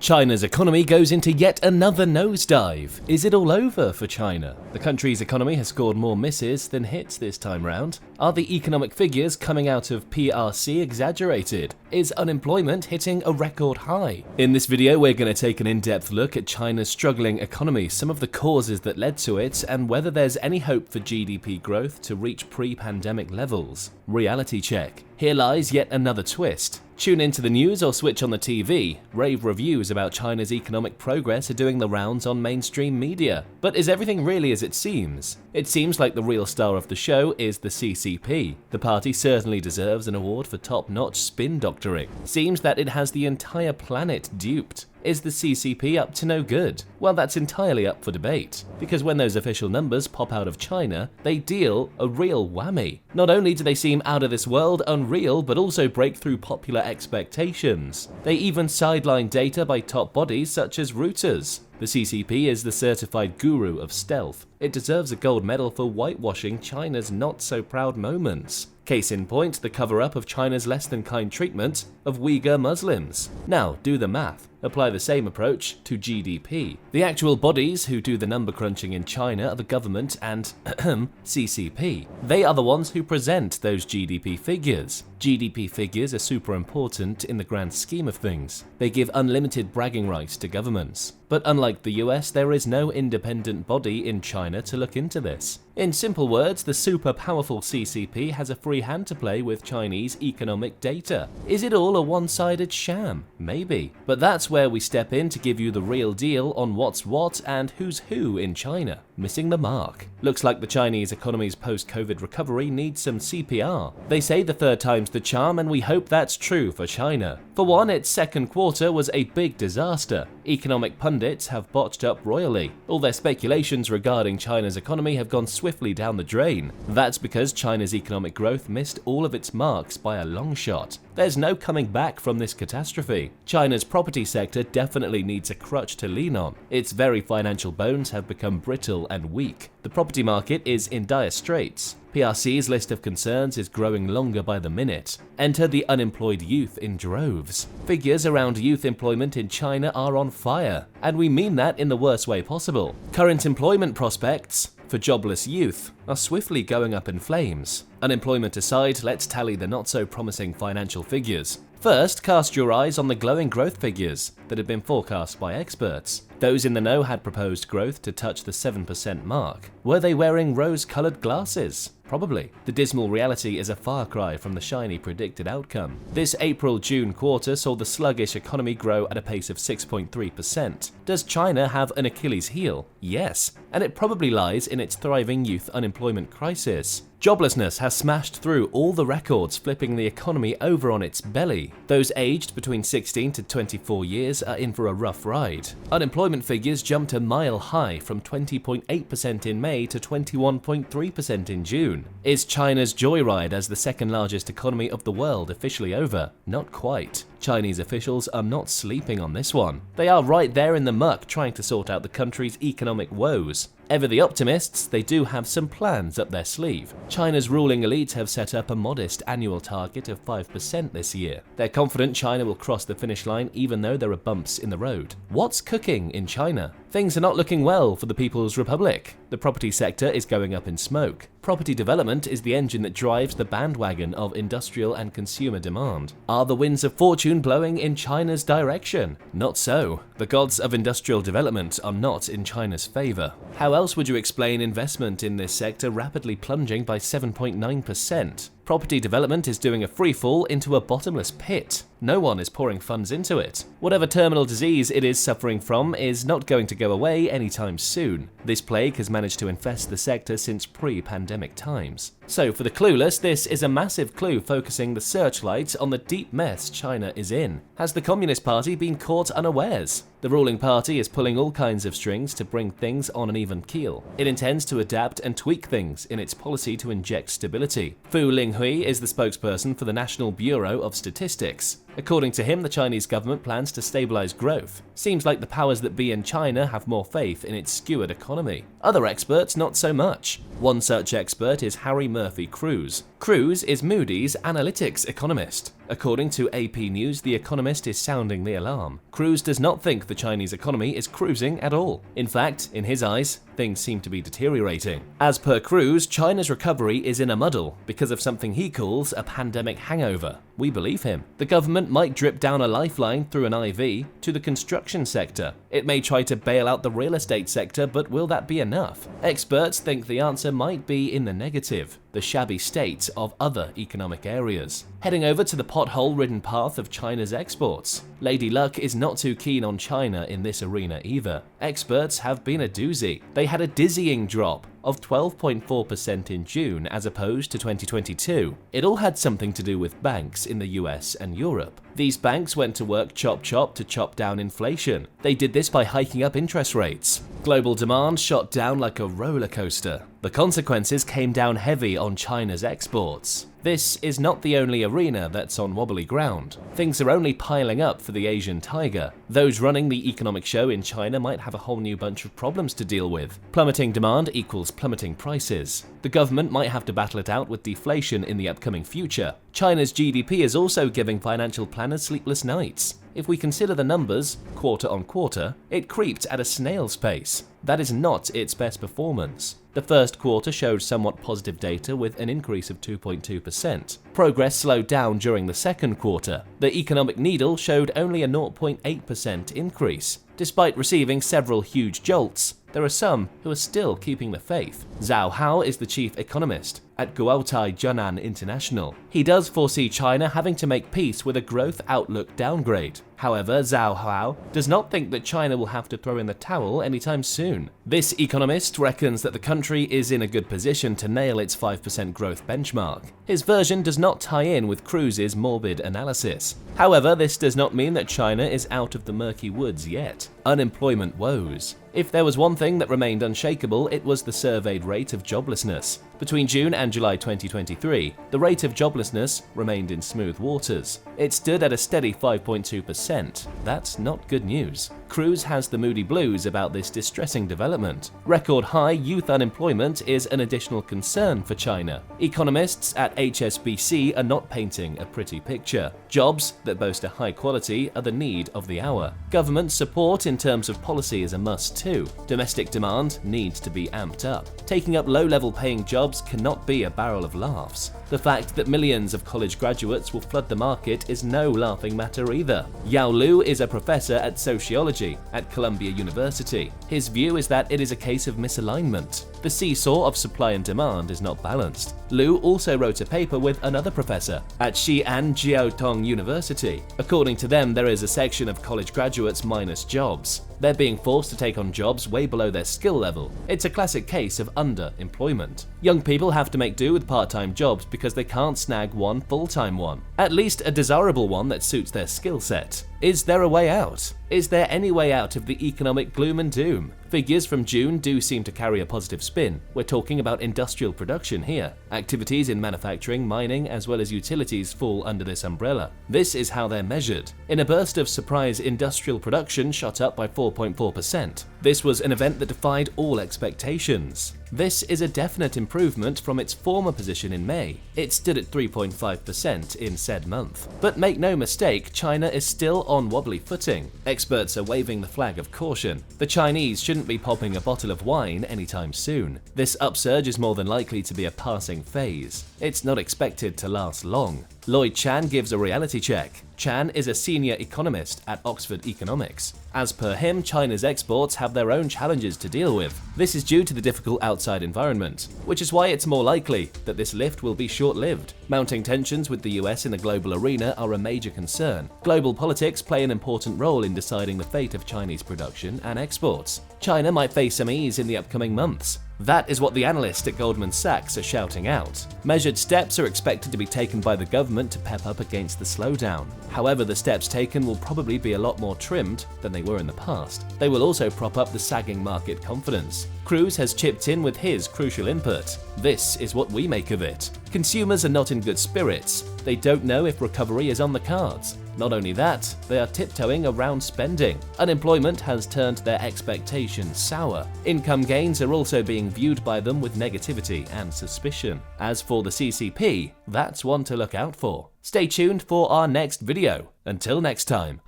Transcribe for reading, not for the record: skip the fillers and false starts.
China's economy goes into yet another nosedive. Is it all over for China? The country's economy has scored more misses than hits this time round. Are the economic figures coming out of PRC exaggerated? Is unemployment hitting a record high? In this video, we're going to take an in-depth look at China's struggling economy, some of the causes that led to it, and whether there's any hope for GDP growth to reach pre-pandemic levels. Reality check. Here lies yet another twist. Tune into the news or switch on the TV. Rave reviews about China's economic progress are doing the rounds on mainstream media. But is everything really as it seems? It seems like the real star of the show is the CCP. The party certainly deserves an award for top-notch spin doctoring. Seems that it has the entire planet duped. Is the CCP up to no good? Well, that's entirely up for debate, because when those official numbers pop out of China, they deal a real whammy. Not only do they seem out of this world unreal, but also break through popular expectations. They even sideline data by top bodies such as Reuters. The CCP is the certified guru of stealth. It deserves a gold medal for whitewashing China's not-so-proud moments. Case in point, the cover-up of China's less-than-kind treatment of Uyghur Muslims. Now, do the math. Apply the same approach to GDP. The actual bodies who do the number crunching in China are the government and CCP. They are the ones who present those GDP figures. GDP figures are super important in the grand scheme of things. They give unlimited bragging rights to governments. But unlike the US, there is no independent body in China to look into this. In simple words, the super powerful CCP has a free hand to play with Chinese economic data. Is it all a one-sided sham? Maybe. But that's where we step in to give you the real deal on what's what and who's who in China. Missing the mark. Looks like the Chinese economy's post-COVID recovery needs some CPR. They say the third time's the charm, and we hope that's true for China. For one, its second quarter was a big disaster. Economic pundits have botched up royally. All their speculations regarding China's economy have gone swiftly down the drain. That's because China's economic growth missed all of its marks by a long shot. There's no coming back from this catastrophe. China's property sector definitely needs a crutch to lean on. Its very financial bones have become brittle and weak. The property market is in dire straits. PRC's list of concerns is growing longer by the minute. Enter the unemployed youth in droves. Figures around youth employment in China are on fire, and we mean that in the worst way possible. Current employment prospects for jobless youth are swiftly going up in flames. Unemployment aside, let's tally the not-so-promising financial figures. First, cast your eyes on the glowing growth figures that have been forecast by experts. Those in the know had proposed growth to touch the 7% mark. Were they wearing rose-colored glasses? Probably. The dismal reality is a far cry from the shiny predicted outcome. This April-June quarter saw the sluggish economy grow at a pace of 6.3%. Does China have an Achilles heel? Yes, and it probably lies in its thriving youth unemployment crisis. Joblessness has smashed through all the records, flipping the economy over on its belly. Those aged between 16 to 24 years are in for a rough ride. Unemployment figures jumped a mile high from 20.8% in May to 21.3% in June. Is China's joyride as the second largest economy of the world officially over? Not quite. Chinese officials are not sleeping on this one. They are right there in the muck trying to sort out the country's economic woes. Ever the optimists, they do have some plans up their sleeve. China's ruling elite have set up a modest annual target of 5% this year. They're confident China will cross the finish line even though there are bumps in the road. What's cooking in China? Things are not looking well for the People's Republic. The property sector is going up in smoke. Property development is the engine that drives the bandwagon of industrial and consumer demand. Are the winds of fortune blowing in China's direction? Not so. The gods of industrial development are not in China's favor. How else would you explain investment in this sector rapidly plunging by 7.9%? Property development is doing a free fall into a bottomless pit. No one is pouring funds into it. Whatever terminal disease it is suffering from is not going to go away anytime soon. This plague has managed to infest the sector since pre-pandemic times. So for the clueless, this is a massive clue focusing the searchlight on the deep mess China is in. Has the Communist Party been caught unawares? The ruling party is pulling all kinds of strings to bring things on an even keel. It intends to adapt and tweak things in its policy to inject stability. Fu Linghui is the spokesperson for the National Bureau of Statistics. According to him, the Chinese government plans to stabilize growth. Seems like the powers that be in China have more faith in its skewered economy. Other experts, not so much. One such expert is Harry Murphy-Cruz. Cruz is Moody's analytics economist. According to AP News, the economist is sounding the alarm. Cruz does not think the Chinese economy is cruising at all. In fact, in his eyes, things seem to be deteriorating. As per Cruz, China's recovery is in a muddle because of something he calls a pandemic hangover. We believe him. The government might drip down a lifeline through an IV to the construction sector. It may try to bail out the real estate sector, but will that be enough? Experts think the answer might be in the negative, the shabby state of other economic areas. Heading over to the pothole-ridden path of China's exports. Lady Luck is not too keen on China in this arena either. Experts have been a doozy. They had a dizzying drop of 12.4% in June as opposed to 2022. It all had something to do with banks in the US and Europe. These banks went to work chop to chop down inflation. They did this by hiking up interest rates. Global demand shot down like a roller coaster. The consequences came down heavy on China's exports. This is not the only arena that's on wobbly ground. Things are only piling up for the Asian tiger. Those running the economic show in China might have a whole new bunch of problems to deal with. Plummeting demand equals plummeting prices. The government might have to battle it out with deflation in the upcoming future. China's GDP is also giving financial planners sleepless nights. If we consider the numbers, quarter on quarter, it creeped at a snail's pace. That is not its best performance. The first quarter showed somewhat positive data with an increase of 2.2%. Progress slowed down during the second quarter. The economic needle showed only a 0.8% increase. Despite receiving several huge jolts, there are some who are still keeping the faith. Zhao Hao is the chief economist at Guotai Junan International. He does foresee China having to make peace with a growth outlook downgrade. However, Zhao Hao does not think that China will have to throw in the towel anytime soon. This economist reckons that the country is in a good position to nail its 5% growth benchmark. His version does not tie in with Cruz's morbid analysis. However, this does not mean that China is out of the murky woods yet. Unemployment woes. If there was one thing that remained unshakable, it was the surveyed rate of joblessness. Between June and July 2023, the rate of joblessness remained in smooth waters. It stood at a steady 5.2%. That's not good news. Cruz has the moody blues about this distressing development. Record high youth unemployment is an additional concern for China. Economists at HSBC are not painting a pretty picture. Jobs that boast a high quality are the need of the hour. Government support in terms of policy is a must too. Domestic demand needs to be amped up. Taking up low-level paying jobs cannot be a barrel of laughs. The fact that millions of college graduates will flood the market is no laughing matter either. Yao Lu is a professor at sociology at Columbia University. His view is that it is a case of misalignment. The seesaw of supply and demand is not balanced. Lu also wrote a paper with another professor at Xi'an Jiaotong University. According to them, there is a section of college graduates minus jobs. They're being forced to take on jobs way below their skill level. It's a classic case of underemployment. Young people have to make do with part-time jobs because they can't snag one full-time one. At least a desirable one that suits their skill set. Is there a way out? Is there any way out of the economic gloom and doom? Figures from June do seem to carry a positive spin. We're talking about industrial production here. Activities in manufacturing, mining, as well as utilities fall under this umbrella. This is how they're measured. In a burst of surprise, industrial production shot up by 4.4%. This was an event that defied all expectations. This is a definite improvement from its former position in May. It stood at 3.5% in said month. But make no mistake, China is still on wobbly footing. Experts are waving the flag of caution. The Chinese shouldn't be popping a bottle of wine anytime soon. This upsurge is more than likely to be a passing phase. It's not expected to last long. Lloyd Chan gives a reality check. Chan is a senior economist at Oxford Economics. As per him, China's exports have their own challenges to deal with. This is due to the difficult outside environment, which is why it's more likely that this lift will be short-lived. Mounting tensions with the US in the global arena are a major concern. Global politics play an important role in deciding the fate of Chinese production and exports. China might face some ease in the upcoming months. That is what the analysts at Goldman Sachs are shouting out. Measured steps are expected to be taken by the government to pep up against the slowdown. However, the steps taken will probably be a lot more trimmed than they were in the past. They will also prop up the sagging market confidence. Cruz has chipped in with his crucial input. This is what we make of it. Consumers are not in good spirits. They don't know if recovery is on the cards. Not only that, they are tiptoeing around spending. Unemployment has turned their expectations sour. Income gains are also being viewed by them with negativity and suspicion. As for the CCP, that's one to look out for. Stay tuned for our next video. Until next time.